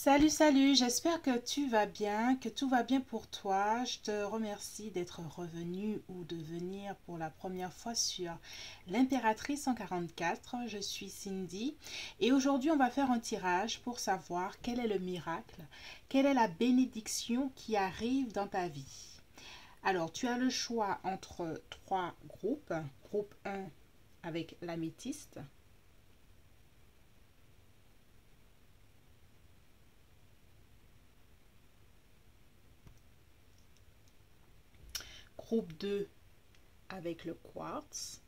Salut, salut, j'espère que tu vas bien, que tout va bien pour toi. Je te remercie d'être revenu ou de venir pour la première fois sur l'Impératrice 144. Je suis Cindy et aujourd'hui on va faire un tirage pour savoir quel est le miracle, quelle est la bénédiction qui arrive dans ta vie. Alors tu as le choix entre trois groupes. Groupe 1 avec l'améthyste. Groupe 2 avec le quartz.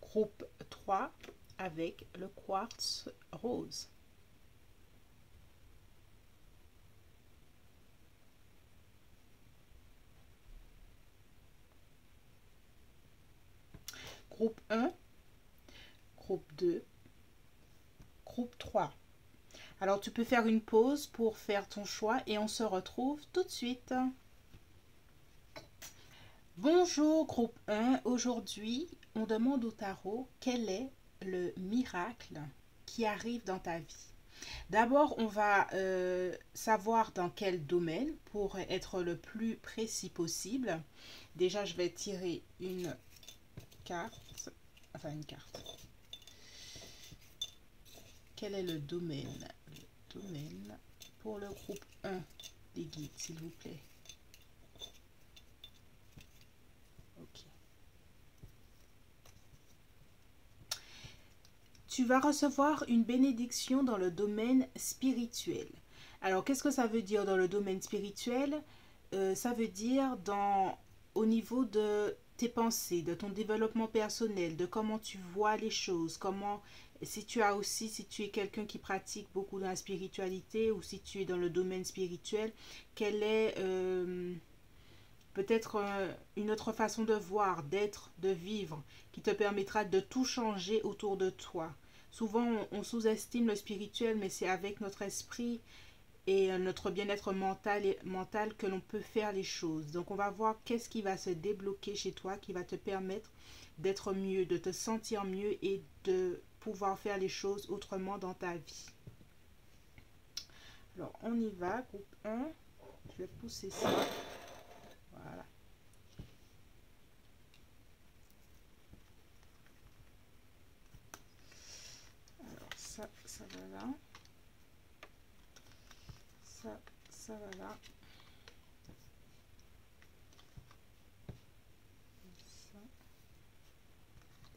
Groupe 3 avec le quartz rose. Groupe 1, groupe 2, groupe 3. Alors tu peux faire une pause pour faire ton choix et on se retrouve tout de suite. Bonjour groupe 1, aujourd'hui on demande au tarot quel est le miracle qui arrive dans ta vie. D'abord on va savoir dans quel domaine pour être le plus précis possible. Déjà je vais tirer une carte, enfin une carte. Quel est le domaine? Le domaine pour le groupe 1 des guides, s'il vous plaît. Ok. Tu vas recevoir une bénédiction dans le domaine spirituel. Alors, qu'est-ce que ça veut dire dans le domaine spirituel? Ça veut dire au niveau de tes pensées, de ton développement personnel, de comment tu vois les choses, si tu es quelqu'un qui pratique beaucoup dans la spiritualité ou si tu es dans le domaine spirituel, quelle est peut-être une autre façon de voir, d'être, de vivre, qui te permettra de tout changer autour de toi. Souvent, on sous-estime le spirituel, mais c'est avec notre esprit et notre bien-être mental que l'on peut faire les choses. Donc, on va voir qu'est-ce qui va se débloquer chez toi, qui va te permettre d'être mieux, de te sentir mieux et de pouvoir faire les choses autrement dans ta vie. Alors, on y va, groupe 1. Je vais pousser ça. Voilà. Alors, ça va là. Ça va là.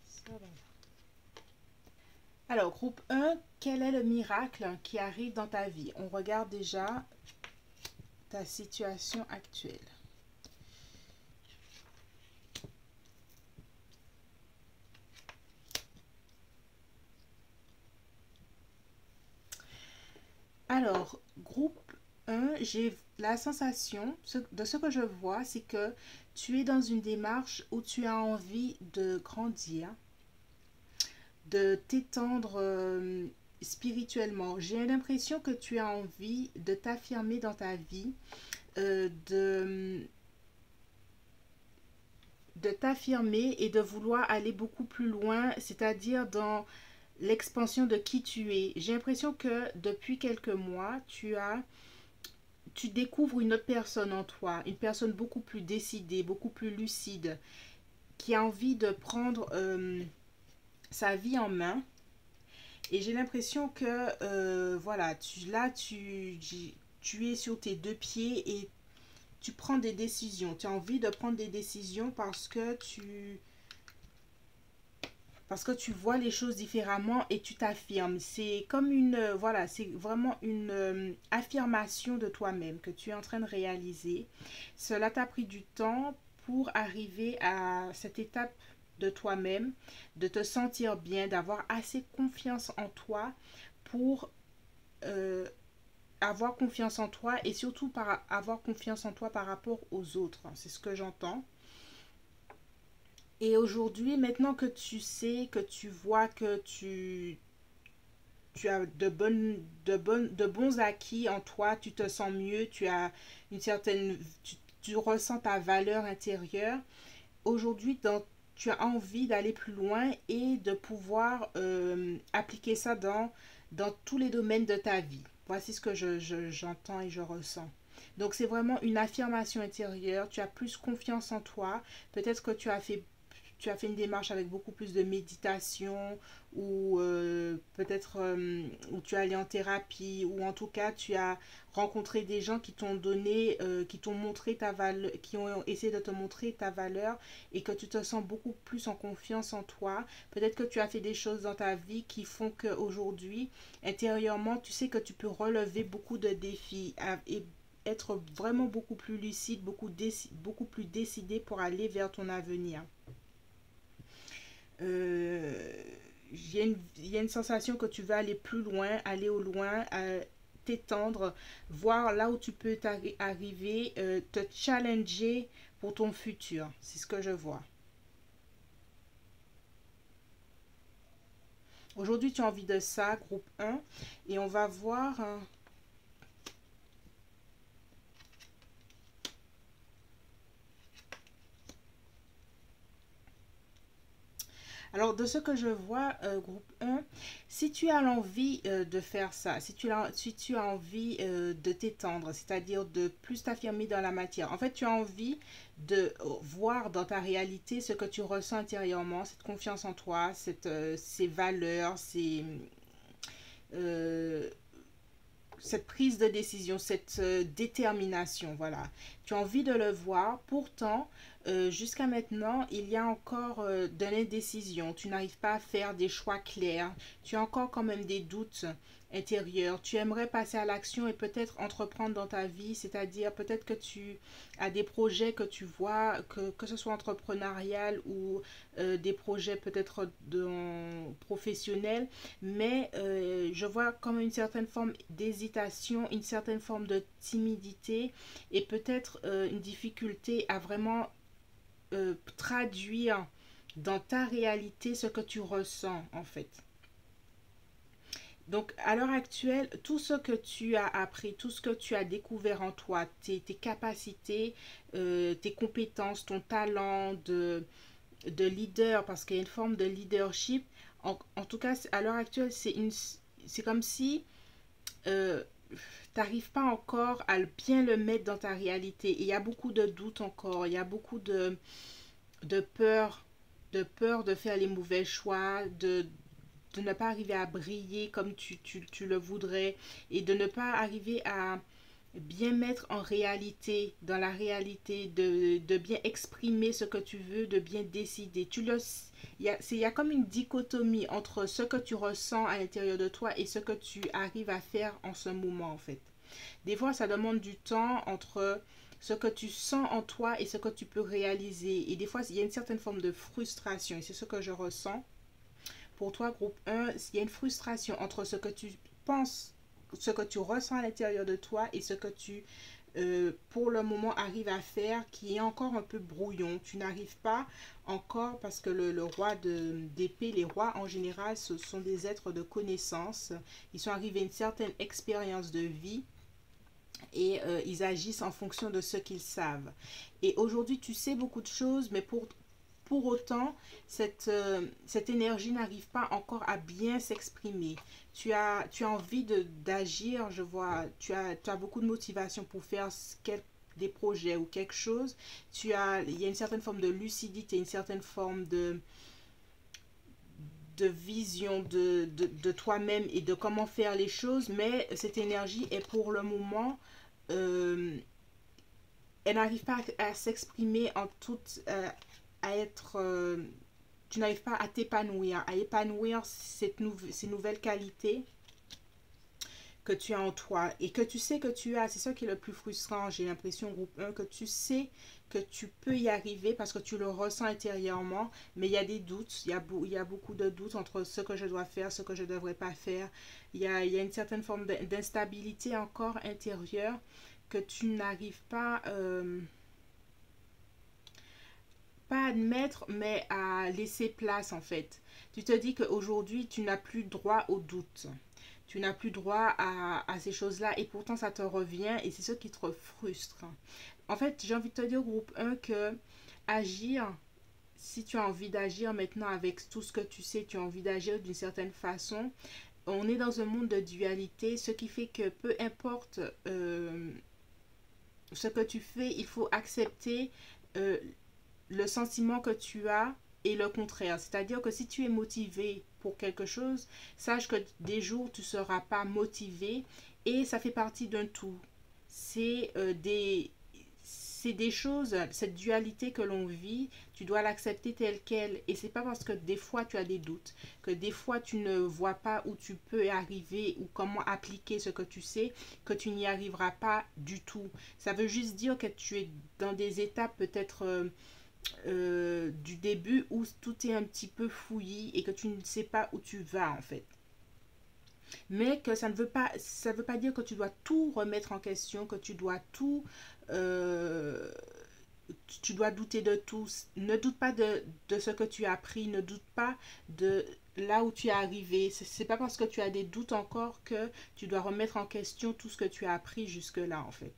Ça va là. Alors, groupe 1, quel est le miracle qui arrive dans ta vie? On regarde déjà ta situation actuelle. Alors, groupe 1, j'ai la sensation, de ce que je vois, c'est que tu es dans une démarche où tu as envie de grandir, de t'étendre spirituellement. J'ai l'impression que tu as envie de t'affirmer dans ta vie, de t'affirmer et de vouloir aller beaucoup plus loin, c'est-à-dire dans l'expansion de qui tu es. J'ai l'impression que depuis quelques mois, tu découvres une autre personne en toi, une personne beaucoup plus décidée, beaucoup plus lucide, qui a envie de prendre sa vie en main. Et j'ai l'impression que voilà, tu es sur tes deux pieds et tu prends des décisions. Tu as envie de prendre des décisions parce que tu vois les choses différemment et tu t'affirmes. C'est comme voilà, c'est vraiment une affirmation de toi-même que tu es en train de réaliser. Cela t'a pris du temps pour arriver à cette étape de toi-même, de te sentir bien, d'avoir assez confiance en toi pour avoir confiance en toi et surtout avoir confiance en toi par rapport aux autres. C'est ce que j'entends. Et aujourd'hui, maintenant que tu sais, que tu vois que tu as de bons acquis en toi, tu te sens mieux, tu as tu ressens ta valeur intérieure. aujourd'hui, tu as envie d'aller plus loin et de pouvoir appliquer ça dans tous les domaines de ta vie. Voici ce que j'entends et je ressens. Donc c'est vraiment une affirmation intérieure, tu as plus confiance en toi, peut-être que tu as fait une démarche avec beaucoup plus de méditation ou peut-être où tu es allé en thérapie ou en tout cas tu as rencontré des gens qui t'ont donné, qui t'ont montré ta valeur, qui ont essayé de te montrer ta valeur et que tu te sens beaucoup plus en confiance en toi. Peut-être que tu as fait des choses dans ta vie qui font qu'aujourd'hui, intérieurement, tu sais que tu peux relever beaucoup de défis et être vraiment beaucoup plus lucide, beaucoup plus décidé pour aller vers ton avenir. Euh, il y a une sensation que tu veux aller plus loin, aller au loin, t'étendre, voir là où tu peux arriver, te challenger pour ton futur. C'est ce que je vois. Aujourd'hui, tu as envie de ça, groupe un, et on va voir. Alors, de ce que je vois, groupe un, si tu as l'envie de faire ça, si tu as envie de t'étendre, c'est-à-dire de plus t'affirmer dans la matière, en fait, tu as envie de voir dans ta réalité ce que tu ressens intérieurement, cette confiance en toi, ces valeurs, euh, cette prise de décision, cette détermination, voilà. Tu as envie de le voir, pourtant, jusqu'à maintenant, il y a encore de l'indécision. Tu n'arrives pas à faire des choix clairs. Tu as encore quand même des doutes intérieurs. Tu aimerais passer à l'action et peut-être entreprendre dans ta vie, c'est-à-dire peut-être que tu as des projets que tu vois, que ce soit entrepreneurial ou des projets peut-être professionnels, mais je vois comme une certaine forme d'hésitation, une certaine forme de timidité et peut-être une difficulté à vraiment traduire dans ta réalité ce que tu ressens en fait. Donc à l'heure actuelle, tout ce que tu as appris, tout ce que tu as découvert en toi, tes capacités, tes compétences, ton talent de leader, parce qu'il y a une forme de leadership, en tout cas à l'heure actuelle, c'est comme si euh, t'arrives pas encore à bien le mettre dans ta réalité. Et il y a beaucoup de doutes encore, il y a beaucoup de peur, de faire les mauvais choix, de ne pas arriver à briller comme tu le voudrais et de ne pas arriver à bien mettre en réalité, dans la réalité, de bien exprimer ce que tu veux, de bien décider. Il y a comme une dichotomie entre ce que tu ressens à l'intérieur de toi et ce que tu arrives à faire en ce moment en fait. Des fois, ça demande du temps entre ce que tu sens en toi et ce que tu peux réaliser. Et des fois, il y a une certaine forme de frustration. Et c'est ce que je ressens. Pour toi, groupe un, il y a une frustration entre ce que tu penses, ce que tu ressens à l'intérieur de toi et ce que tu, pour le moment, arrives à faire qui est encore un peu brouillon. Tu n'arrives pas encore, parce que le roi d'épée, les rois en général, ce sont des êtres de connaissance. Ils sont arrivés à une certaine expérience de vie et ils agissent en fonction de ce qu'ils savent. Et aujourd'hui, tu sais beaucoup de choses, mais pour autant, cette énergie n'arrive pas encore à bien s'exprimer. Tu as envie d'agir, je vois, tu as beaucoup de motivation pour faire des projets ou quelque chose. Il y a une certaine forme de lucidité, une certaine forme de vision de toi-même et de comment faire les choses, mais cette énergie est pour le moment euh, elle n'arrive pas à s'exprimer en toute à être tu n'arrives pas à épanouir ces nouvelles qualités que tu as en toi et que tu sais que tu as. C'est ça qui est le plus frustrant, j'ai l'impression, groupe un, que tu sais que tu peux y arriver parce que tu le ressens intérieurement, mais il y a des doutes, il y a beaucoup de doutes entre ce que je dois faire, ce que je ne devrais pas faire. Il y a une certaine forme d'instabilité encore intérieure que tu n'arrives pas à admettre, mais à laisser place en fait. Tu te dis qu'aujourd'hui, tu n'as plus droit au doute. Tu n'as plus droit à ces choses-là et pourtant ça te revient et c'est ce qui te frustre. En fait, j'ai envie de te dire, groupe un, que agir si tu as envie d'agir maintenant avec tout ce que tu sais, tu as envie d'agir d'une certaine façon. On est dans un monde de dualité, ce qui fait que peu importe ce que tu fais, il faut accepter euh, le sentiment que tu as et le contraire. C'est-à-dire que si tu es motivé pour quelque chose, sache que des jours tu ne seras pas motivé et ça fait partie d'un tout. C'est des choses, cette dualité que l'on vit, tu dois l'accepter telle qu'elle. Et c'est pas parce que des fois tu as des doutes, que des fois tu ne vois pas où tu peux arriver ou comment appliquer ce que tu sais, que tu n'y arriveras pas du tout. Ça veut juste dire que tu es dans des étapes peut-être du début où tout est un petit peu fouillis et que tu ne sais pas où tu vas en fait. Mais que ça veut pas dire que tu dois tout remettre en question, que tu dois tout, euh, tu dois douter de tout. Ne doute pas de ce que tu as appris, ne doute pas de là où tu es arrivé. C'est pas parce que tu as des doutes encore que tu dois remettre en question tout ce que tu as appris jusque-là en fait.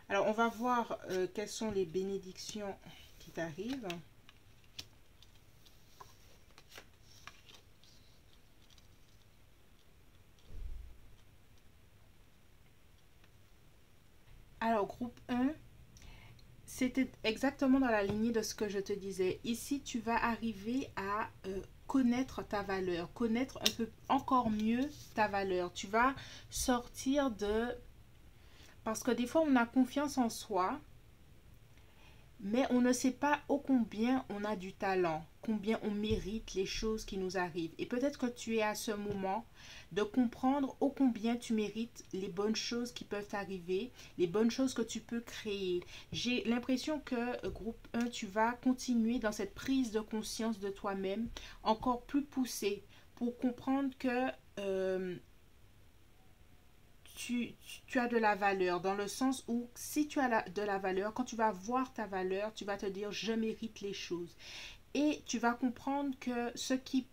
Alors on va voir quelles sont les bénédictions qui t'arrivent. Alors groupe 1, c'était exactement dans la lignée de ce que je te disais. Ici, tu vas arriver à connaître ta valeur, connaître un peu encore mieux ta valeur. Tu vas sortir de... Parce que des fois, on a confiance en soi, mais on ne sait pas ô combien on a du talent, combien on mérite les choses qui nous arrivent. Et peut-être que tu es à ce moment de comprendre ô combien tu mérites les bonnes choses qui peuvent t'arriver, les bonnes choses que tu peux créer. J'ai l'impression que groupe 1, tu vas continuer dans cette prise de conscience de toi-même encore plus poussée pour comprendre que tu as de la valeur, dans le sens où si tu as de la valeur, quand tu vas voir ta valeur, tu vas te dire je mérite les choses. Et tu vas comprendre que ce qui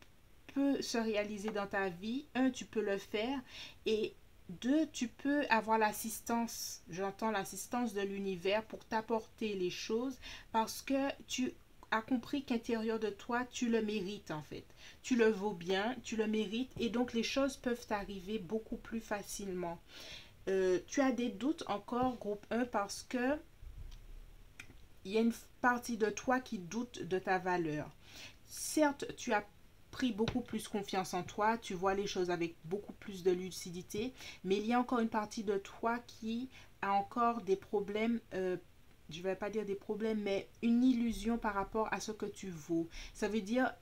peut se réaliser dans ta vie, un, tu peux le faire, et deux, tu peux avoir l'assistance, j'entends l'assistance de l'univers pour t'apporter les choses parce que tu as compris qu'intérieur de toi, tu le mérites en fait. Tu le vaux bien, tu le mérites et donc les choses peuvent t'arriver beaucoup plus facilement. Tu as des doutes encore, groupe 1, parce que il y a une partie de toi qui doute de ta valeur. Certes, tu as pris beaucoup plus confiance en toi, tu vois les choses avec beaucoup plus de lucidité, mais il y a encore une partie de toi qui a encore des problèmes, je ne vais pas dire des problèmes, mais une illusion par rapport à ce que tu vaux. Ça veut dire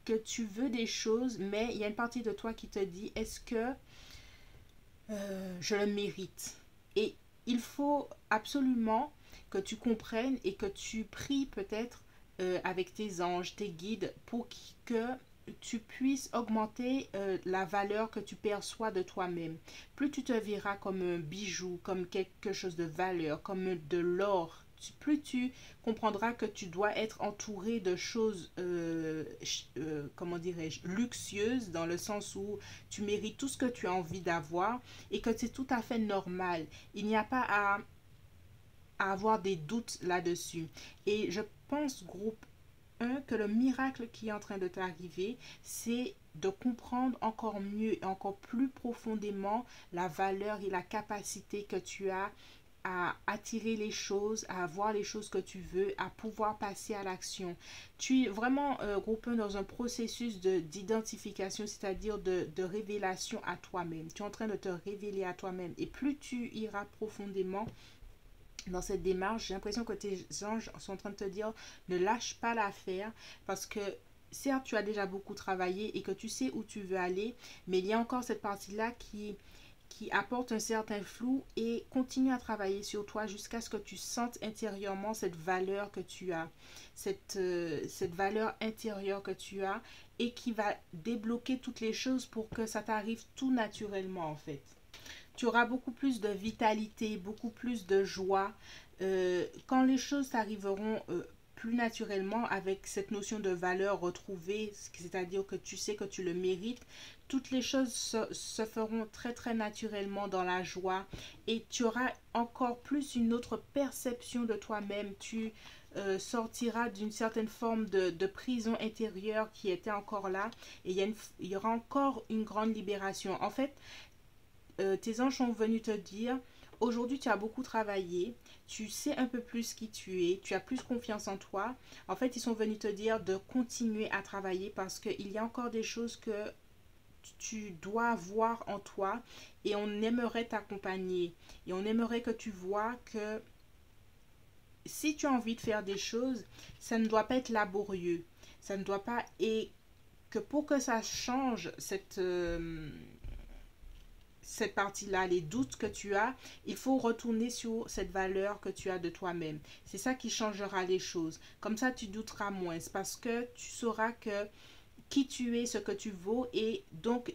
que tu veux des choses, mais il y a une partie de toi qui te dit, est-ce que je le mérite? Et il faut absolument que tu comprennes et que tu pries peut-être avec tes anges, tes guides, pour que tu puisses augmenter la valeur que tu perçois de toi-même. Plus tu te verras comme un bijou, comme quelque chose de valeur, comme de l'or, plus tu comprendras que tu dois être entouré de choses, comment dirais-je, luxueuses, dans le sens où tu mérites tout ce que tu as envie d'avoir et que c'est tout à fait normal. Il n'y a pas à avoir des doutes là-dessus. Et je pense, groupe 1, que le miracle qui est en train de t'arriver, c'est de comprendre encore mieux et encore plus profondément la valeur et la capacité que tu as à attirer les choses, à avoir les choses que tu veux, à pouvoir passer à l'action. Tu es vraiment, groupe 1, dans un processus d'identification, c'est-à-dire de révélation à toi-même. Tu es en train de te révéler à toi-même. Et plus tu iras profondément dans cette démarche, j'ai l'impression que tes anges sont en train de te dire ne lâche pas l'affaire parce que certes tu as déjà beaucoup travaillé et que tu sais où tu veux aller, mais il y a encore cette partie-là qui apporte un certain flou et continue à travailler sur toi jusqu'à ce que tu sentes intérieurement cette valeur que tu as, cette valeur intérieure que tu as et qui va débloquer toutes les choses pour que ça t'arrive tout naturellement en fait. Tu auras beaucoup plus de vitalité, beaucoup plus de joie quand les choses t'arriveront plus naturellement avec cette notion de valeur retrouvée, c'est-à-dire que tu sais que tu le mérites. Toutes les choses se feront très très naturellement dans la joie et tu auras encore plus une autre perception de toi-même. Tu sortiras d'une certaine forme de prison intérieure qui était encore là et il y aura encore une grande libération. En fait, tes anges sont venus te dire, aujourd'hui tu as beaucoup travaillé, tu sais un peu plus qui tu es, tu as plus confiance en toi. En fait, ils sont venus te dire de continuer à travailler parce qu'il y a encore des choses que tu dois voir en toi et on aimerait t'accompagner et on aimerait que tu vois que si tu as envie de faire des choses, ça ne doit pas être laborieux, ça ne doit pas, et que pour que ça change cette partie-là, les doutes que tu as, il faut retourner sur cette valeur que tu as de toi-même. C'est ça qui changera les choses. Comme ça, tu douteras moins parce que tu sauras que qui tu es, ce que tu vaux et donc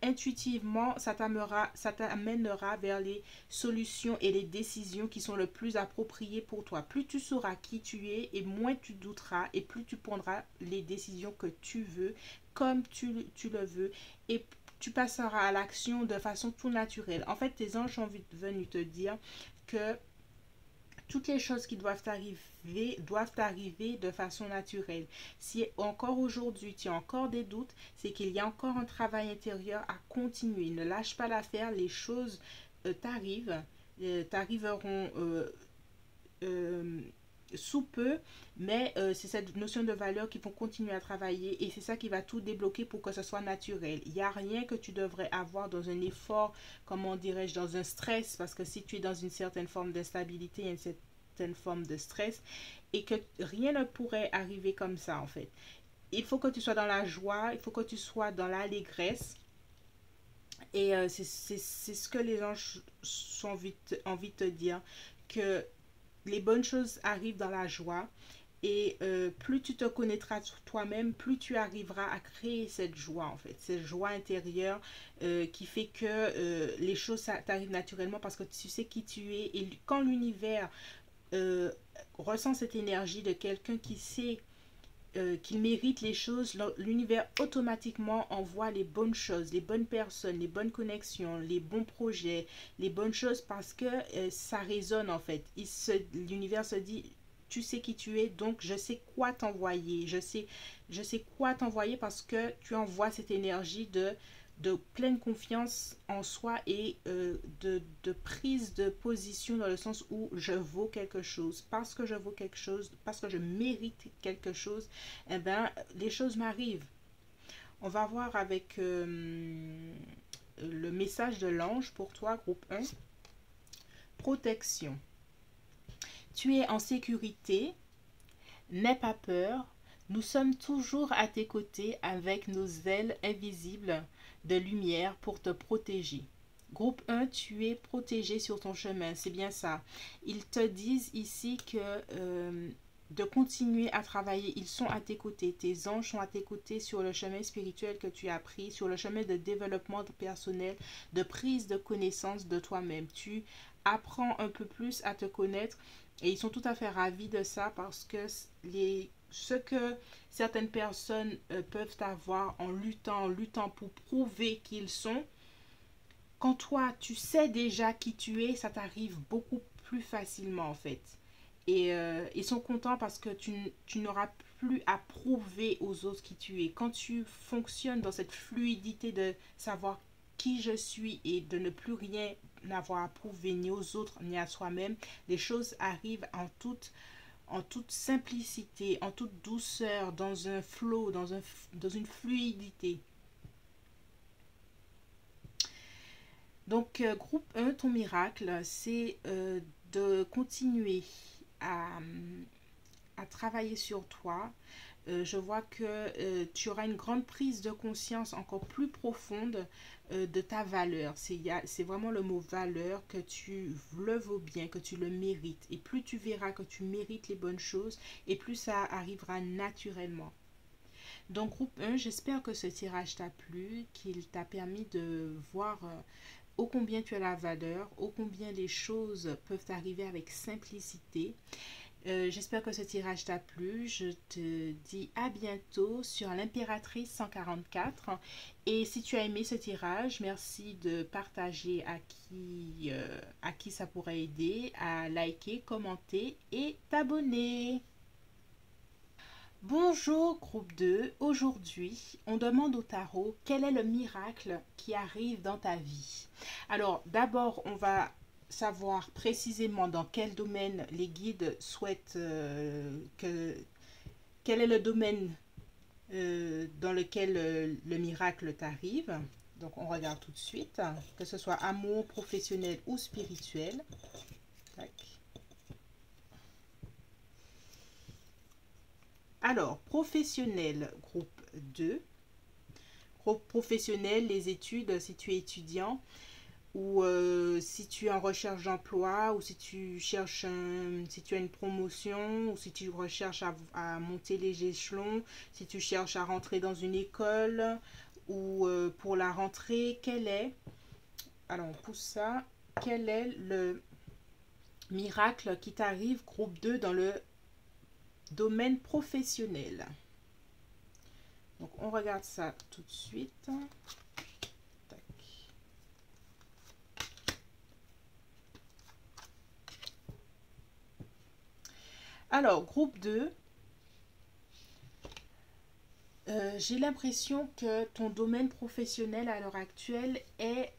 intuitivement, ça t'amènera vers les solutions et les décisions qui sont le plus appropriées pour toi. Plus tu sauras qui tu es et moins tu douteras et plus tu prendras les décisions que tu veux comme tu le veux et tu passeras à l'action de façon tout naturelle. En fait, tes anges sont venus te dire que toutes les choses qui doivent arriver de façon naturelle. Si encore aujourd'hui tu as encore des doutes, c'est qu'il y a encore un travail intérieur à continuer. Ne lâche pas l'affaire, les choses t'arriveront sous peu, mais c'est cette notion de valeur qu'il faut continuer à travailler et c'est ça qui va tout débloquer pour que ce soit naturel. Il n'y a rien que tu devrais avoir dans un effort, comment dirais-je, dans un stress, parce que si tu es dans une certaine forme d'instabilité, une certaine forme de stress et que rien ne pourrait arriver comme ça en fait. Il faut que tu sois dans la joie, il faut que tu sois dans l'allégresse et c'est ce que les anges sont envie de te dire, que les bonnes choses arrivent dans la joie et plus tu te connaîtras toi-même, plus tu arriveras à créer cette joie en fait, cette joie intérieure qui fait que les choses t'arrivent naturellement parce que tu sais qui tu es et quand l'univers euh, ressent cette énergie de quelqu'un qui sait qu'il mérite les choses, l'univers automatiquement envoie les bonnes choses, les bonnes personnes, les bonnes connexions, les bons projets, les bonnes choses parce que ça résonne en fait. L'univers se dit, tu sais qui tu es, donc je sais quoi t'envoyer. Je sais quoi t'envoyer parce que tu envoies cette énergie de pleine confiance en soi et de prise de position dans le sens où je vaux quelque chose. Parce que je vaux quelque chose, parce que je mérite quelque chose, eh ben, les choses m'arrivent. On va voir avec le message de l'ange pour toi, groupe 1. Protection. Tu es en sécurité, n'aie pas peur. Nous sommes toujours à tes côtés avec nos ailes invisibles de lumière pour te protéger. Groupe 1, tu es protégé sur ton chemin, c'est bien ça. Ils te disent ici que de continuer à travailler, ils sont à tes côtés, tes anges sont à tes côtés sur le chemin spirituel que tu as pris, sur le chemin de développement personnel, de prise de connaissance de toi-même. Tu apprends un peu plus à te connaître et ils sont tout à fait ravis de ça parce que ce que certaines personnes peuvent avoir en luttant pour prouver qu'ils sont, quand toi tu sais déjà qui tu es, ça t'arrive beaucoup plus facilement en fait. Et ils sont contents parce que tu n'auras plus à prouver aux autres qui tu es. Quand tu fonctionnes dans cette fluidité de savoir qui je suis et de ne plus rien avoir à prouver ni aux autres ni à soi-même, les choses arrivent en toute simplicité, en toute douceur, dans un flow, dans une fluidité. Donc, groupe 1, ton miracle, c'est de continuer à, à travailler sur toi. Je vois que tu auras une grande prise de conscience encore plus profonde de ta valeur. C'est vraiment le mot valeur, que tu le vaux bien, que tu le mérites. Et plus tu verras que tu mérites les bonnes choses, et plus ça arrivera naturellement. Donc groupe 1, j'espère que ce tirage t'a plu, qu'il t'a permis de voir ô combien tu as la valeur, ô combien les choses peuvent arriver avec simplicité. J'espère que ce tirage t'a plu. Je te dis à bientôt sur l'impératrice 144. Et si tu as aimé ce tirage, merci de partager à qui ça pourrait aider, à liker, commenter et t'abonner. Bonjour groupe 2, aujourd'hui on demande au tarot quel est le miracle qui arrive dans ta vie. Alors d'abord on va savoir précisément dans quel domaine les guides souhaitent quel est le domaine dans lequel le miracle t'arrive. Donc on regarde tout de suite, que ce soit amour, professionnel ou spirituel. Tac. Alors, professionnel, groupe 2. Groupe professionnel, les études, si tu es étudiant ou si tu es en recherche d'emploi ou si tu cherches si tu as une promotion ou si tu recherches à monter les échelons, si tu cherches à rentrer dans une école ou pour la rentrée, alors on pousse ça, quel est le miracle qui t'arrive, groupe 2, dans le domaine professionnel? Donc on regarde ça tout de suite. Tac. Alors, groupe 2, j'ai l'impression que ton domaine professionnel à l'heure actuelle est...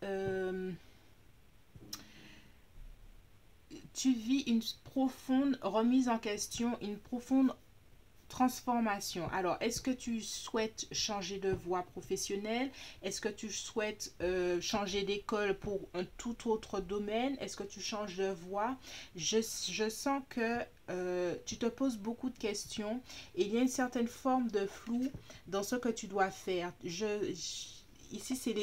tu vis une profonde remise en question, une profonde transformation. Alors, est-ce que tu souhaites changer de voie professionnelle? Est-ce que tu souhaites changer d'école pour un tout autre domaine? Est-ce que tu changes de voie? Je sens que tu te poses beaucoup de questions et il y a une certaine forme de flou dans ce que tu dois faire. Ici, c'est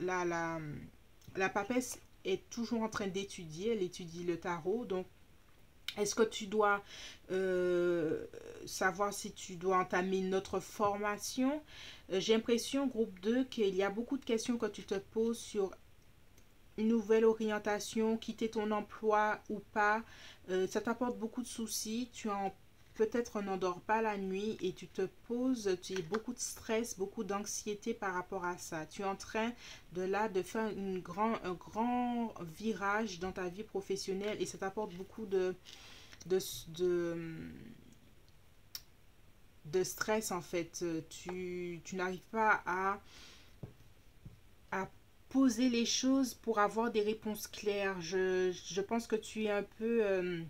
la papesse est toujours en train d'étudier, elle étudie le tarot, donc est-ce que tu dois savoir si tu dois entamer notre formation? J'ai l'impression, groupe 2, qu'il y a beaucoup de questions que tu te poses sur une nouvelle orientation, quitter ton emploi ou pas. Ça t'apporte beaucoup de soucis. Peut-être n'endors pas la nuit et tu te poses, tu as beaucoup de stress, beaucoup d'anxiété par rapport à ça. Tu es en train de faire un grand virage dans ta vie professionnelle et ça t'apporte beaucoup de, de, de stress en fait. Tu n'arrives pas à poser les choses pour avoir des réponses claires. Je pense que tu es un peu...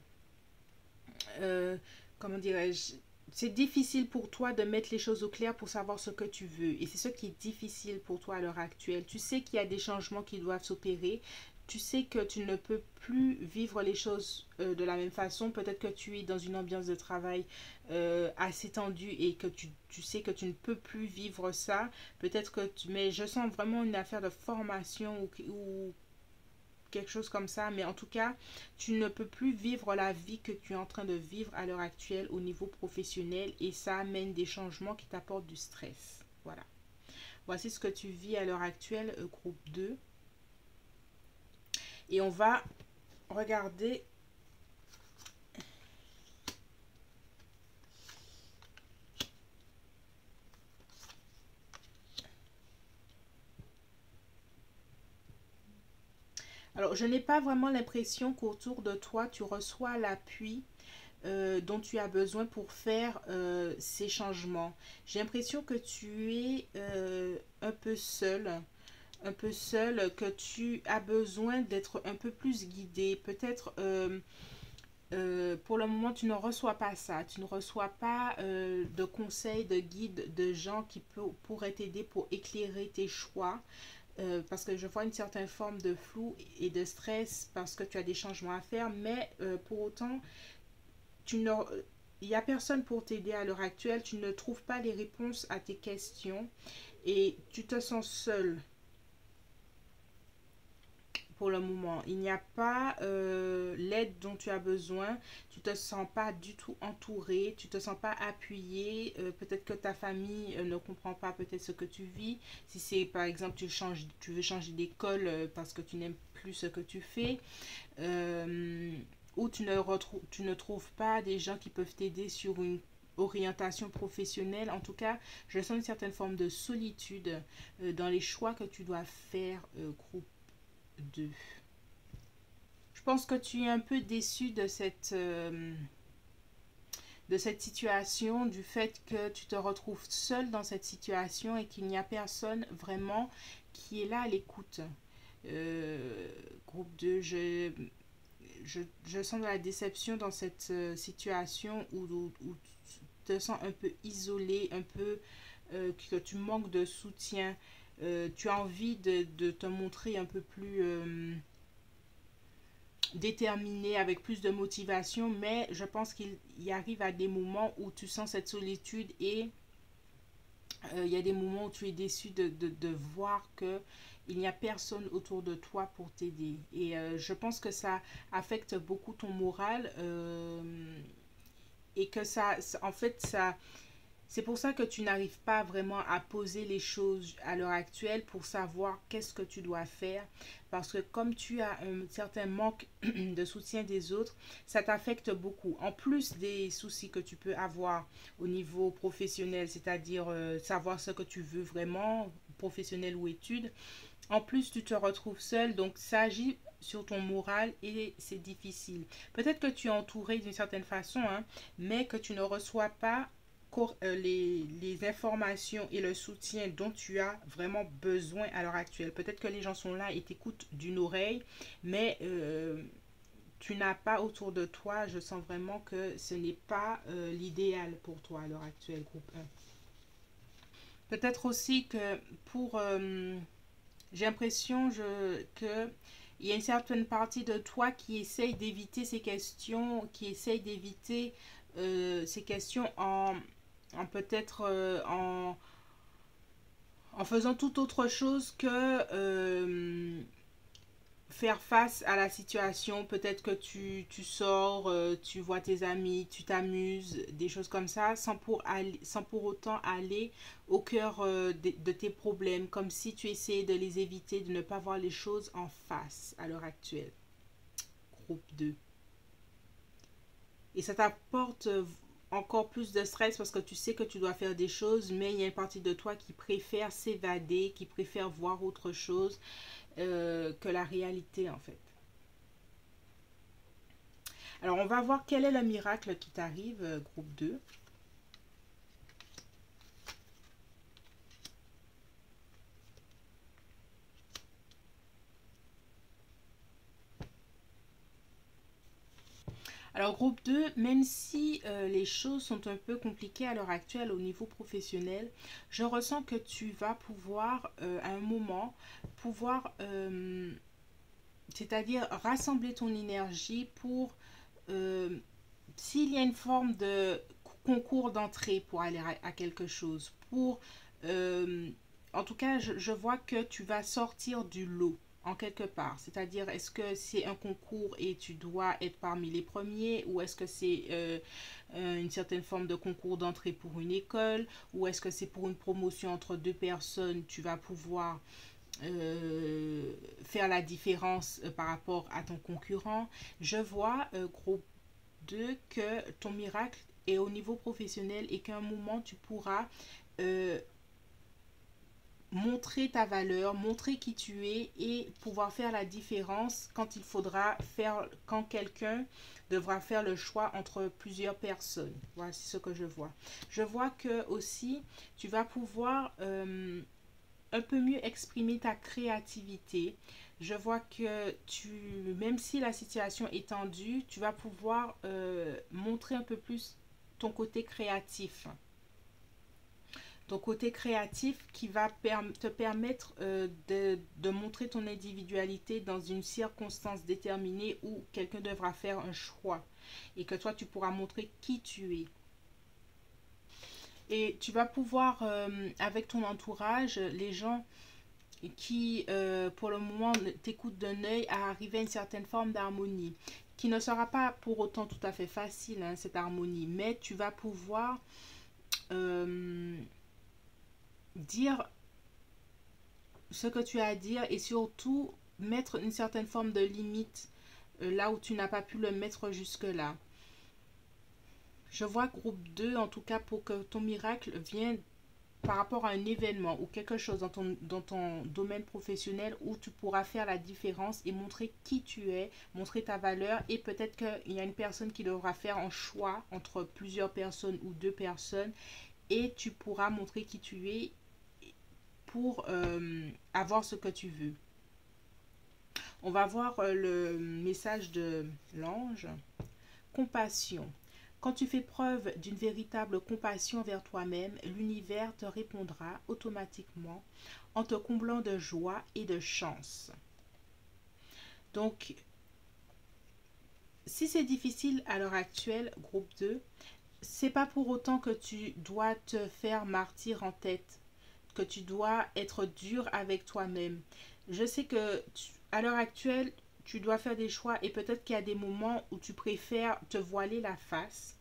comment dirais-je, c'est difficile pour toi de mettre les choses au clair pour savoir ce que tu veux. Et c'est ce qui est difficile pour toi à l'heure actuelle. Tu sais qu'il y a des changements qui doivent s'opérer. Tu sais que tu ne peux plus vivre les choses de la même façon. Peut-être que tu es dans une ambiance de travail assez tendue et que tu sais que tu ne peux plus vivre ça. Peut-être que mais je sens vraiment une affaire de formation ou quelque chose comme ça, mais en tout cas, tu ne peux plus vivre la vie que tu es en train de vivre à l'heure actuelle au niveau professionnel et ça amène des changements qui t'apportent du stress. Voilà. Voici ce que tu vis à l'heure actuelle, groupe 2. Et on va regarder alors, je n'ai pas vraiment l'impression qu'autour de toi, tu reçois l'appui dont tu as besoin pour faire ces changements. J'ai l'impression que tu es un peu seul, que tu as besoin d'être un peu plus guidé. Peut-être pour le moment, tu ne reçois pas ça. Tu ne reçois pas de conseils, de guides, de gens qui pourraient t'aider pour éclairer tes choix. Parce que je vois une certaine forme de flou et de stress parce que tu as des changements à faire, mais pour autant, il n'y a personne pour t'aider à l'heure actuelle, tu ne trouves pas les réponses à tes questions et tu te sens seul pour le moment. Il n'y a pas l'aide dont tu as besoin, tu te sens pas du tout entouré, tu te sens pas appuyé, peut-être que ta famille ne comprend pas peut-être ce que tu vis. Si c'est par exemple tu veux changer d'école parce que tu n'aimes plus ce que tu fais, ou tu ne trouves pas des gens qui peuvent t'aider sur une orientation professionnelle. En tout cas, je sens une certaine forme de solitude dans les choix que tu dois faire, groupe 2. Je pense que tu es un peu déçu de cette situation, du fait que tu te retrouves seul dans cette situation et qu'il n'y a personne vraiment qui est là à l'écoute. Groupe 2, je sens de la déception dans cette situation où tu te sens un peu isolé, un peu que tu manques de soutien. Tu as envie de te montrer un peu plus déterminé, avec plus de motivation, mais je pense qu'il y arrive à des moments où tu sens cette solitude et il y a des moments où tu es déçu de voir que il n'y a personne autour de toi pour t'aider. Et je pense que ça affecte beaucoup ton moral et que en fait, c'est pour ça que tu n'arrives pas vraiment à poser les choses à l'heure actuelle pour savoir qu'est-ce que tu dois faire. Parce que comme tu as un certain manque de soutien des autres, ça t'affecte beaucoup. En plus des soucis que tu peux avoir au niveau professionnel, c'est-à-dire savoir ce que tu veux vraiment, professionnel ou études, en plus tu te retrouves seul, donc ça agit sur ton moral et c'est difficile. Peut-être que tu es entouré d'une certaine façon, hein, mais que tu ne reçois pas les informations et le soutien dont tu as vraiment besoin à l'heure actuelle. Peut-être que les gens sont là et t'écoutent d'une oreille, mais tu n'as pas autour de toi, je sens vraiment que ce n'est pas l'idéal pour toi à l'heure actuelle, groupe 1. Peut-être aussi que pour... j'ai l'impression que il y a une certaine partie de toi qui essaye d'éviter ces questions, qui essaye d'éviter ces questions en peut-être en faisant toute autre chose que faire face à la situation. Peut-être que tu sors, tu vois tes amis, tu t'amuses, des choses comme ça, sans pour autant aller au cœur de tes problèmes, comme si tu essayais de les éviter, de ne pas voir les choses en face à l'heure actuelle. Groupe 2. Et ça t'apporte encore plus de stress parce que tu sais que tu dois faire des choses, mais il y a une partie de toi qui préfère s'évader, qui préfère voir autre chose que la réalité en fait. Alors on va voir quel est le miracle qui t'arrive, groupe 2. Alors groupe 2, même si les choses sont un peu compliquées à l'heure actuelle au niveau professionnel, je ressens que tu vas pouvoir à un moment pouvoir c'est-à-dire rassembler ton énergie pour s'il y a une forme de concours d'entrée pour aller à quelque chose, pour en tout cas je vois que tu vas sortir du lot en quelque part. C'est-à-dire, est-ce que c'est un concours et tu dois être parmi les premiers, ou est-ce que c'est une certaine forme de concours d'entrée pour une école, ou est-ce que c'est pour une promotion entre deux personnes, tu vas pouvoir faire la différence par rapport à ton concurrent. Je vois, groupe 2, que ton miracle est au niveau professionnel et qu'à un moment tu pourras euh, montrer ta valeur, montrer qui tu es et pouvoir faire la différence quand il faudra faire, quand quelqu'un devra faire le choix entre plusieurs personnes. Voilà, c'est ce que je vois. Je vois que aussi tu vas pouvoir un peu mieux exprimer ta créativité. Je vois que même si la situation est tendue, tu vas pouvoir montrer un peu plus ton côté créatif. Ton côté créatif qui va te permettre de montrer ton individualité dans une circonstance déterminée où quelqu'un devra faire un choix et que toi tu pourras montrer qui tu es. Et tu vas pouvoir, avec ton entourage, les gens qui, pour le moment, t'écoutent d'un œil, à arriver à une certaine forme d'harmonie, qui ne sera pas pour autant tout à fait facile, hein, cette harmonie, mais tu vas pouvoir dire ce que tu as à dire et surtout mettre une certaine forme de limite là où tu n'as pas pu le mettre jusque-là. Je vois groupe 2, en tout cas, pour que ton miracle vienne par rapport à un événement ou quelque chose dans ton domaine professionnel où tu pourras faire la différence et montrer qui tu es, montrer ta valeur, et peut-être qu'il y a une personne qui devra faire un choix entre plusieurs personnes ou deux personnes, et tu pourras montrer qui tu es pour avoir ce que tu veux. On va voir le message de l'ange. Compassion. Quand tu fais preuve d'une véritable compassion vers toi-même, l'univers te répondra automatiquement en te comblant de joie et de chance. Donc, si c'est difficile à l'heure actuelle, groupe 2, c'est pas pour autant que tu dois te faire martyr en tête, que tu dois être dur avec toi-même. Je sais que à l'heure actuelle, tu dois faire des choix, et peut-être qu'il y a des moments où tu préfères te voiler la face.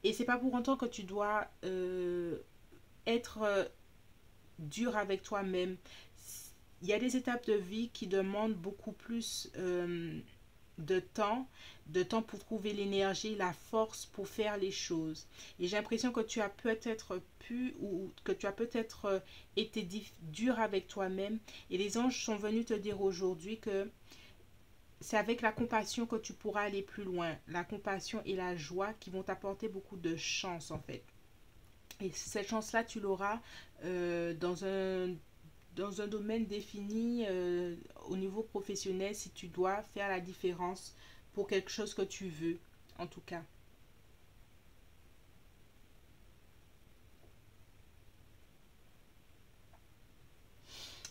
Et c'est pas pour autant que tu dois être dur avec toi-même. Il y a des étapes de vie qui demandent beaucoup plus de temps pour trouver l'énergie, la force pour faire les choses. Et j'ai l'impression que tu as peut-être pu, ou que tu as peut-être été dur avec toi-même. Et les anges sont venus te dire aujourd'hui que c'est avec la compassion que tu pourras aller plus loin. La compassion et la joie qui vont t'apporter beaucoup de chance, en fait. Et cette chance-là, tu l'auras dans un domaine défini au niveau professionnel, si tu dois faire la différence pour quelque chose que tu veux, en tout cas.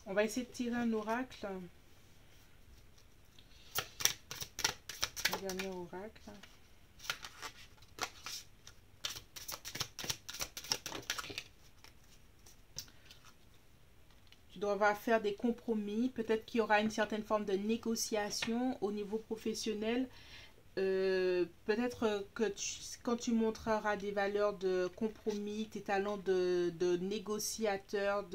On va essayer de tirer un oracle. Un dernier oracle. Tu devras faire des compromis. Peut-être qu'il y aura une certaine forme de négociation au niveau professionnel. Peut-être que quand tu montreras des valeurs de compromis, tes talents de négociateur,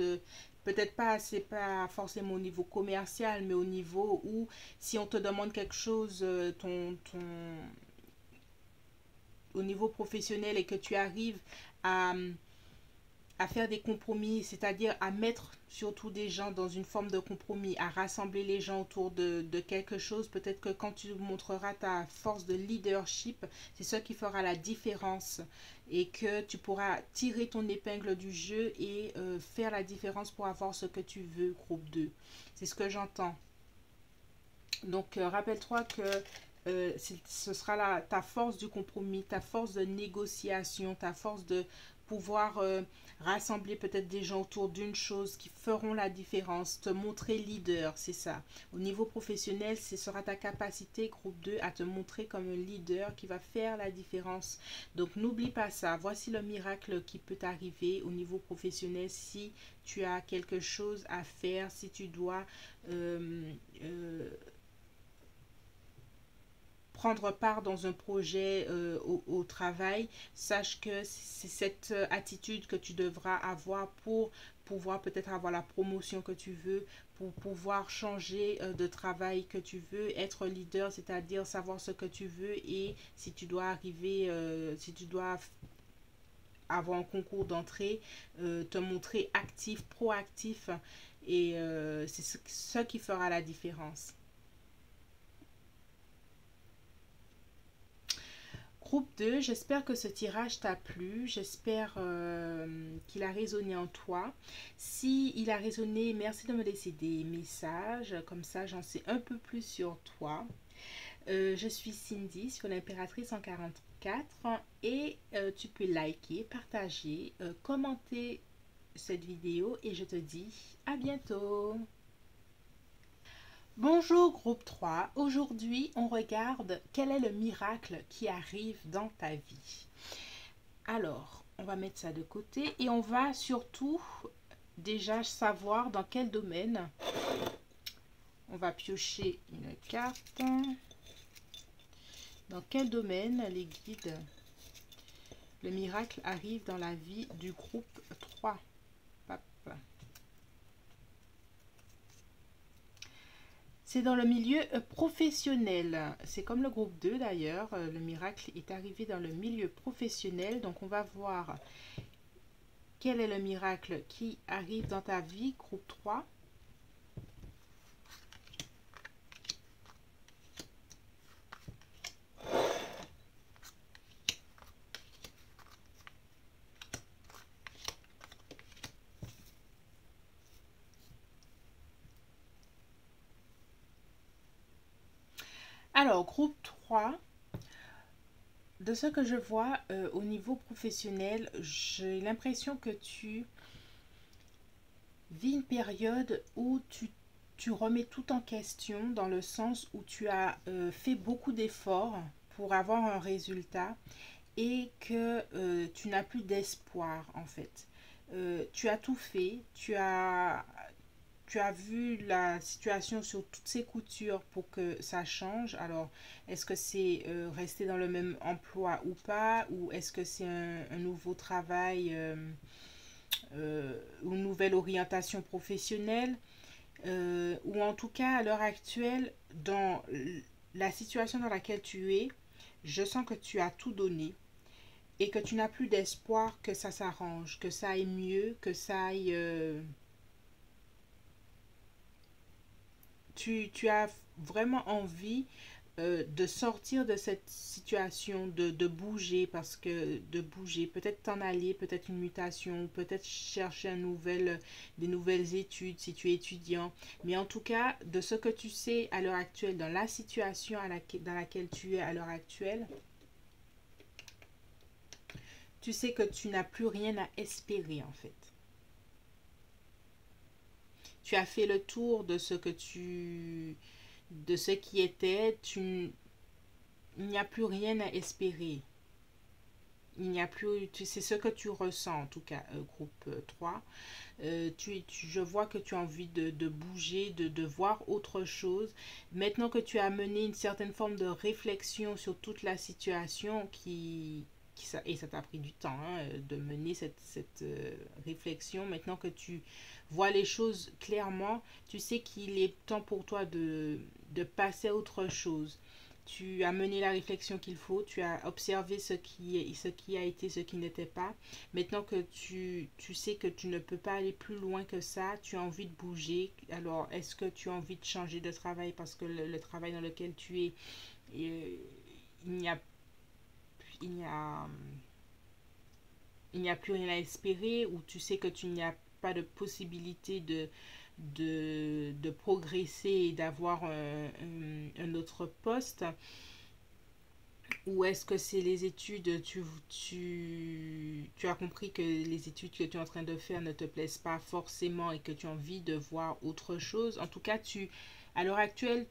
peut-être pas, c'est pas forcément au niveau commercial, mais au niveau où si on te demande quelque chose, au niveau professionnel, et que tu arrives à, à faire des compromis, c'est-à-dire à mettre surtout des gens dans une forme de compromis, à rassembler les gens autour de quelque chose. Peut-être que quand tu montreras ta force de leadership, c'est ce qui fera la différence, et que tu pourras tirer ton épingle du jeu et faire la différence pour avoir ce que tu veux, groupe 2. C'est ce que j'entends. Donc, rappelle-toi que ce sera ta force du compromis, ta force de négociation, ta force de pouvoir rassembler peut-être des gens autour d'une chose qui feront la différence, te montrer leader, c'est ça. Au niveau professionnel, ce sera ta capacité, groupe 2, à te montrer comme un leader qui va faire la différence. Donc, n'oublie pas ça. Voici le miracle qui peut t'arriver au niveau professionnel si tu as quelque chose à faire, si tu dois prendre part dans un projet au travail. Sache que c'est cette attitude que tu devras avoir pour pouvoir peut-être avoir la promotion que tu veux, pour pouvoir changer de travail que tu veux, être leader, c'est-à-dire savoir ce que tu veux, et si tu dois arriver, si tu dois avoir un concours d'entrée, te montrer actif, proactif, et c'est ce qui fera la différence. Groupe 2, j'espère que ce tirage t'a plu, j'espère qu'il a résonné en toi. Si il a résonné, merci de me laisser des messages, comme ça j'en sais un peu plus sur toi. Je suis Cindy sur l'impératrice 144, et tu peux liker, partager, commenter cette vidéo, et je te dis à bientôt. Bonjour groupe 3, aujourd'hui on regarde quel est le miracle qui arrive dans ta vie. Alors, on va mettre ça de côté, et on va surtout déjà savoir dans quel domaine. On va piocher une carte. Dans quel domaine les guides, le miracle arrive dans la vie du groupe 3. C'est dans le milieu professionnel. C'est comme le groupe 2 d'ailleurs. Le miracle est arrivé dans le milieu professionnel. Donc on va voir quel est le miracle qui arrive dans ta vie, groupe 3. Alors, groupe 3, de ce que je vois au niveau professionnel, j'ai l'impression que tu vis une période où tu remets tout en question dans le sens où tu as fait beaucoup d'efforts pour avoir un résultat et que tu n'as plus d'espoir en fait. Tu as tout fait, tu as vu la situation sur toutes ses coutures pour que ça change. Alors, est-ce que c'est rester dans le même emploi ou pas? Ou est-ce que c'est un nouveau travail ou une nouvelle orientation professionnelle? Ou en tout cas, à l'heure actuelle, dans la situation dans laquelle tu es, je sens que tu as tout donné et que tu n'as plus d'espoir que ça s'arrange, que ça aille mieux, que ça aille... tu as vraiment envie de sortir de cette situation, de bouger, parce que de bouger, peut-être t'en aller, peut-être une mutation, peut-être chercher des nouvelles études si tu es étudiant. Mais en tout cas, de ce que tu sais à l'heure actuelle, dans la situation dans laquelle tu es à l'heure actuelle, tu sais que tu n'as plus rien à espérer en fait. Tu as fait le tour de de ce qui était, il n'y a plus rien à espérer. Il n'y a plus, c'est ce que tu ressens en tout cas, groupe 3. Je vois que tu as envie de bouger, de voir autre chose. Maintenant que tu as mené une certaine forme de réflexion sur toute la situation et ça t'a pris du temps hein, de mener cette réflexion. Maintenant que tu vois les choses clairement, tu sais qu'il est temps pour toi de passer à autre chose. Tu as mené la réflexion qu'il faut, tu as observé ce qui a été, ce qui n'était pas. Maintenant que tu sais que tu ne peux pas aller plus loin que ça, tu as envie de bouger. Alors, est-ce que tu as envie de changer de travail parce que le travail dans lequel tu es, il n'y a, il n'y a, il n'y a plus rien à espérer ou tu sais que tu n'y as pas de possibilité de progresser et d'avoir un autre poste. Ou est-ce que c'est les études, tu as compris que les études que tu es en train de faire ne te plaisent pas forcément et que tu as envie de voir autre chose. En tout cas, à l'heure actuelle,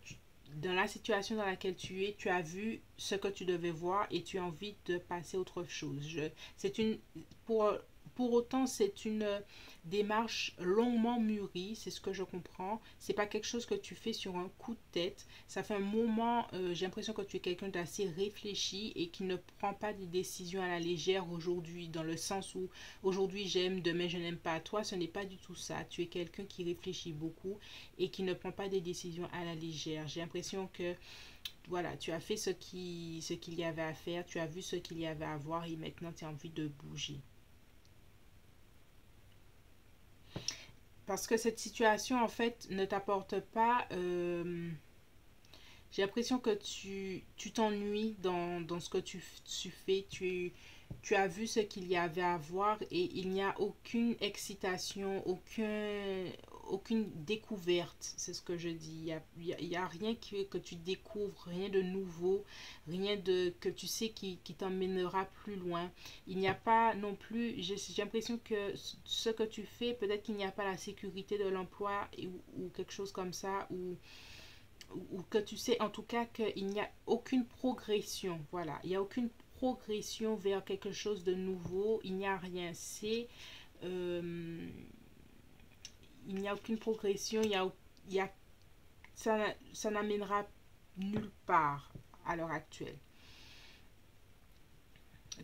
dans la situation dans laquelle tu es, tu as vu ce que tu devais voir et tu as envie de passer à autre chose. C'est une, pour autant, c'est une démarche longuement mûrie, c'est ce que je comprends. C'est pas quelque chose que tu fais sur un coup de tête. Ça fait un moment, j'ai l'impression que tu es quelqu'un d'assez réfléchi et qui ne prend pas des décisions à la légère aujourd'hui, dans le sens où aujourd'hui j'aime, demain je n'aime pas. Toi, ce n'est pas du tout ça. Tu es quelqu'un qui réfléchit beaucoup et qui ne prend pas des décisions à la légère. J'ai l'impression que voilà, tu as fait ce qu'il y avait à faire, tu as vu ce qu'il y avait à voir et maintenant tu as envie de bouger. Parce que cette situation, en fait, ne t'apporte pas... j'ai l'impression que tu t'ennuies dans ce que tu fais. Tu as vu ce qu'il y avait à voir et il n'y a aucune excitation, aucune découverte. C'est ce que je dis. Il y a rien que tu découvres, rien de nouveau, rien que tu sais qui t'emmènera plus loin. Il n'y a pas non plus, j'ai l'impression que ce que tu fais, peut-être qu'il n'y a pas la sécurité de l'emploi ou quelque chose comme ça, ou que tu sais en tout cas qu'il n'y a aucune progression. Voilà, il n'y a aucune progression vers quelque chose de nouveau. Il n'y a rien. Euh, il n'y a aucune progression. Il y a, ça n'amènera nulle part à l'heure actuelle.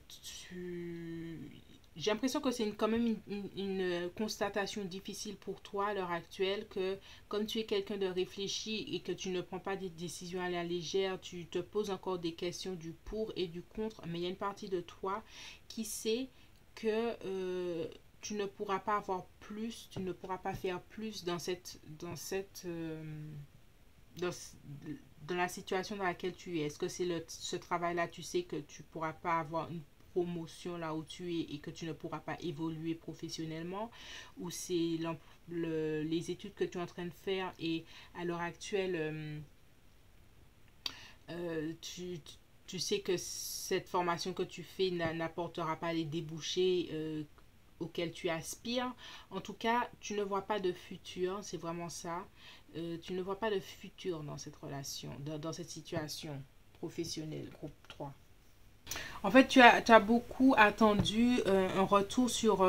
Tu, j'ai l'impression que c'est quand même une constatation difficile pour toi à l'heure actuelle, que comme tu es quelqu'un de réfléchi et que tu ne prends pas des décisions à la légère, tu te poses encore des questions du pour et du contre, mais il y a une partie de toi qui sait que tu ne pourras pas avoir plus, tu ne pourras pas faire plus dans, dans la situation dans laquelle tu es. Est-ce que c'est ce travail-là, tu sais que tu ne pourras pas avoir une promotion là où tu es et que tu ne pourras pas évoluer professionnellement, ou c'est les études que tu es en train de faire et à l'heure actuelle, tu sais que cette formation que tu fais n'apportera pas les débouchés auxquels tu aspires. En tout cas, tu ne vois pas de futur, c'est vraiment ça. Tu ne vois pas de futur dans cette relation, dans cette situation professionnelle, groupe 3. En fait, tu as beaucoup attendu un retour sur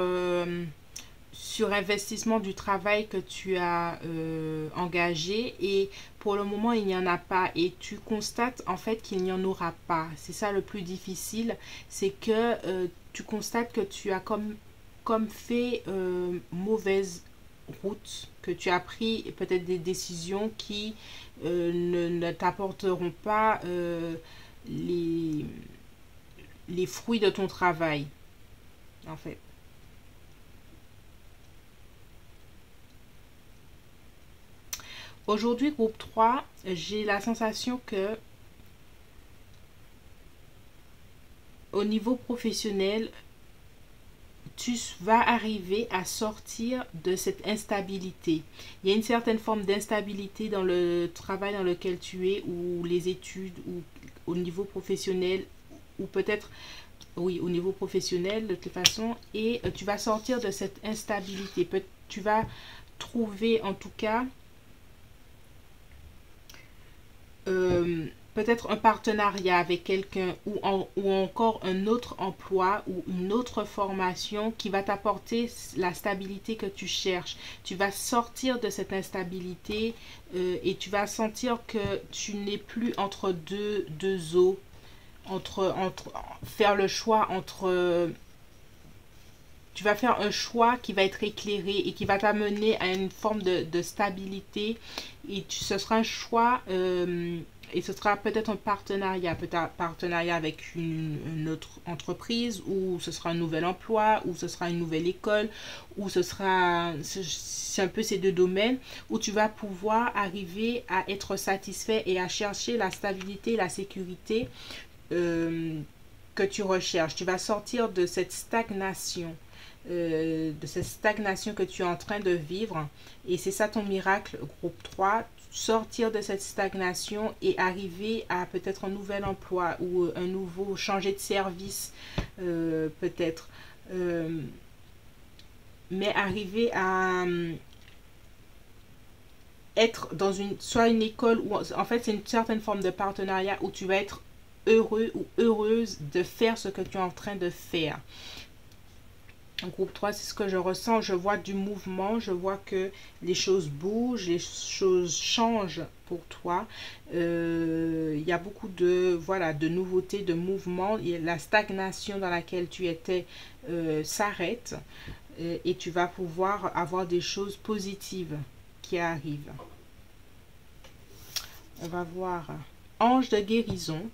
investissement du travail que tu as engagé, et pour le moment il n'y en a pas, et tu constates en fait qu'il n'y en aura pas. C'est ça le plus difficile, c'est que tu constates que tu as comme fait mauvaise route, que tu as pris peut-être des décisions qui ne t'apporteront pas les, les fruits de ton travail en fait. Aujourd'hui, groupe 3, j'ai la sensation que au niveau professionnel, tu vas arriver à sortir de cette instabilité. Il y a une certaine forme d'instabilité dans le travail dans lequel tu es, ou les études, ou au niveau professionnel, ou peut-être, oui, au niveau professionnel de toute façon, et tu vas sortir de cette instabilité. Tu vas trouver en tout cas peut-être un partenariat avec quelqu'un, ou encore un autre emploi ou une autre formation qui va t'apporter la stabilité que tu cherches. Tu vas sortir de cette instabilité et tu vas sentir que tu n'es plus entre deux eaux, faire le choix entre tu vas faire un choix qui va être éclairé et qui va t'amener à une forme de stabilité, et ce sera un choix et ce sera peut-être un partenariat, avec une autre entreprise, ou ce sera un nouvel emploi, ou ce sera une nouvelle école, ou c'est un peu ces deux domaines où tu vas pouvoir arriver à être satisfait et à chercher la stabilité, la sécurité que tu recherches. Tu vas sortir de cette stagnation que tu es en train de vivre. Et c'est ça ton miracle, groupe 3. Sortir de cette stagnation et arriver à peut-être un nouvel emploi, ou un nouveau, changer de service peut-être. Mais arriver à être dans soit une école, ou en fait c'est une certaine forme de partenariat où tu vas être heureux ou heureuse de faire ce que tu es en train de faire. Groupe 3, c'est ce que je ressens. Je vois du mouvement, je vois que les choses bougent, les choses changent pour toi. Il y a beaucoup de nouveautés, de mouvements. La stagnation dans laquelle tu étais s'arrête, et tu vas pouvoir avoir des choses positives qui arrivent. On va voir. Ange de guérison.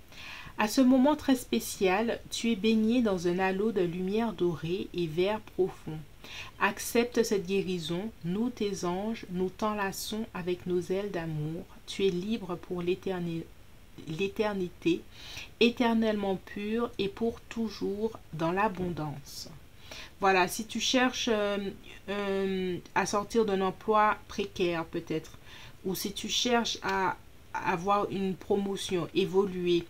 À ce moment très spécial, tu es baigné dans un halo de lumière dorée et vert profond. Accepte cette guérison, nous tes anges, nous t'enlaçons avec nos ailes d'amour. Tu es libre pour l'éternité, éternellement pur et pour toujours dans l'abondance. Voilà, si tu cherches à sortir d'un emploi précaire peut-être, ou si tu cherches à avoir une promotion, évoluer,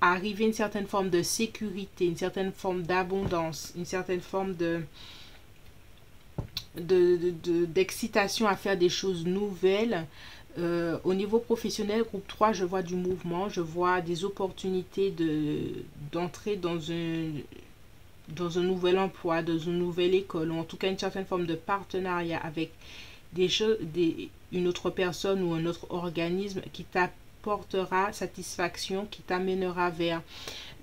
à arriver à une certaine forme de sécurité, une certaine forme d'abondance, une certaine forme d'excitation à faire des choses nouvelles. Au niveau professionnel, groupe 3, je vois du mouvement, je vois des opportunités d'entrer dans un nouvel emploi, dans une nouvelle école, ou en tout cas une certaine forme de partenariat avec une autre personne ou un autre organisme qui t'apportera satisfaction, qui t'amènera vers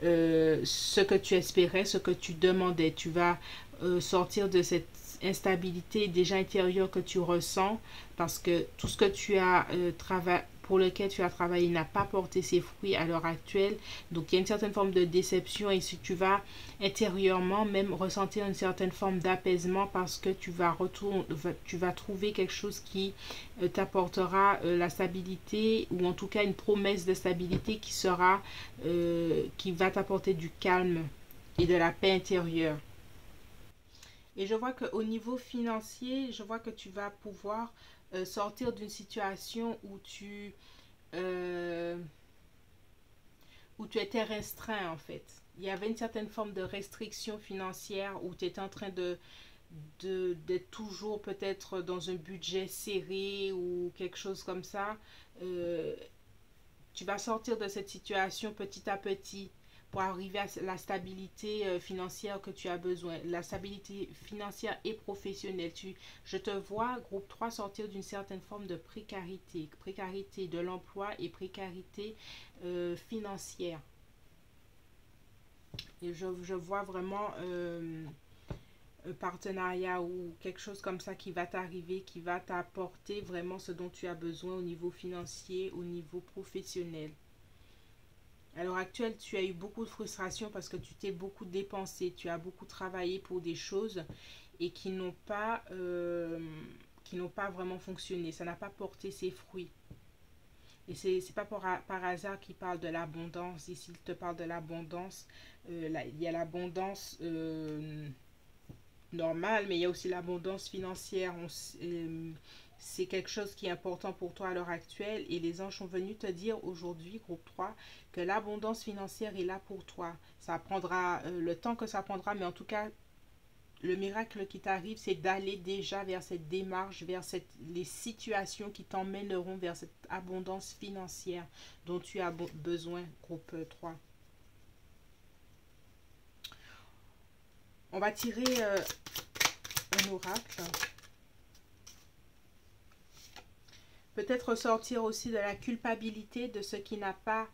ce que tu espérais, ce que tu demandais. Tu vas sortir de cette instabilité déjà intérieure que tu ressens parce que tout ce que tu as pour lequel tu as travaillé n'a pas porté ses fruits à l'heure actuelle. Donc il y a une certaine forme de déception et si tu vas intérieurement même ressentir une certaine forme d'apaisement parce que tu vas trouver quelque chose qui t'apportera la stabilité ou en tout cas une promesse de stabilité qui va t'apporter du calme et de la paix intérieure. Et je vois qu'au niveau financier, je vois que tu vas pouvoir sortir d'une situation euh, où tu étais restreint en fait. Il y avait une certaine forme de restriction financière où tu étais en train d'être toujours peut-être dans un budget serré ou quelque chose comme ça. Euh, Tu vas sortir de cette situation petit à petit pour arriver à la stabilité financière que tu as besoin, la stabilité financière et professionnelle. Je te vois, groupe 3 sortir d'une certaine forme de précarité, précarité de l'emploi et précarité financière. Et je vois vraiment un partenariat ou quelque chose comme ça qui va t'arriver, qui va t'apporter vraiment ce dont tu as besoin au niveau financier, au niveau professionnel. À l'heure actuelle, tu as eu beaucoup de frustration parce que tu t'es beaucoup dépensé, tu as beaucoup travaillé pour des choses et qui n'ont pas vraiment fonctionné. Ça n'a pas porté ses fruits. Et c'est pas par hasard qu'il parle de l'abondance. Ici, il te parle de l'abondance. Il y a l'abondance normale, mais il y a aussi l'abondance financière. C'est quelque chose qui est important pour toi à l'heure actuelle et les anges sont venus te dire aujourd'hui, groupe 3, que l'abondance financière est là pour toi. Ça prendra le temps que ça prendra, mais en tout cas, le miracle qui t'arrive, c'est d'aller déjà vers cette démarche, les situations qui t'emmèneront vers cette abondance financière dont tu as besoin, groupe 3. On va tirer un oracle. Peut-être ressortir aussi de la culpabilité de ce qui n'a pas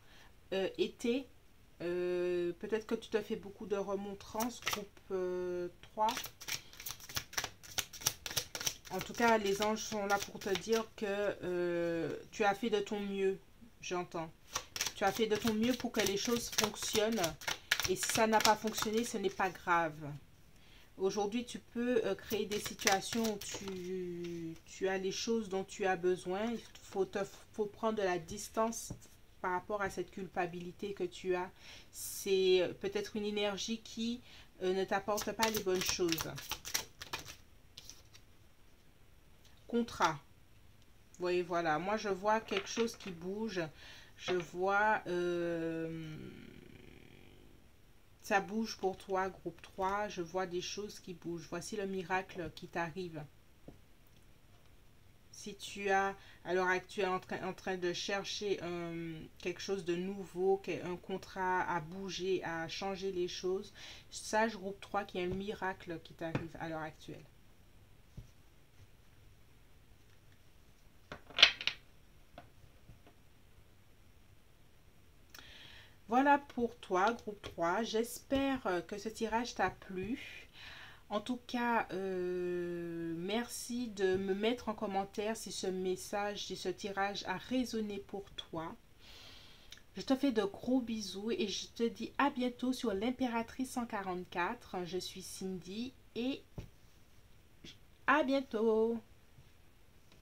été. Peut-être que tu te fais beaucoup de remontrances, groupe 3. En tout cas, les anges sont là pour te dire que tu as fait de ton mieux, j'entends. Tu as fait de ton mieux pour que les choses fonctionnent. Et si ça n'a pas fonctionné, ce n'est pas grave. Aujourd'hui, tu peux créer des situations où tu as les choses dont tu as besoin. Il faut prendre de la distance par rapport à cette culpabilité que tu as. C'est peut-être une énergie qui ne t'apporte pas les bonnes choses. Contrat. Vous voyez, voilà. Moi, je vois quelque chose qui bouge. Je vois... ça bouge pour toi, groupe 3. Je vois des choses qui bougent. Voici le miracle qui t'arrive. Si tu as à l'heure actuelle en train de chercher quelque chose de nouveau, un contrat à bouger, à changer les choses, sache groupe 3 qu'il y a un miracle qui t'arrive à l'heure actuelle. Voilà pour toi, groupe 3. J'espère que ce tirage t'a plu. En tout cas, merci de me mettre en commentaire si ce message, si ce tirage a résonné pour toi. Je te fais de gros bisous et je te dis à bientôt sur l'Impératrice 144. Je suis Cindy et à bientôt.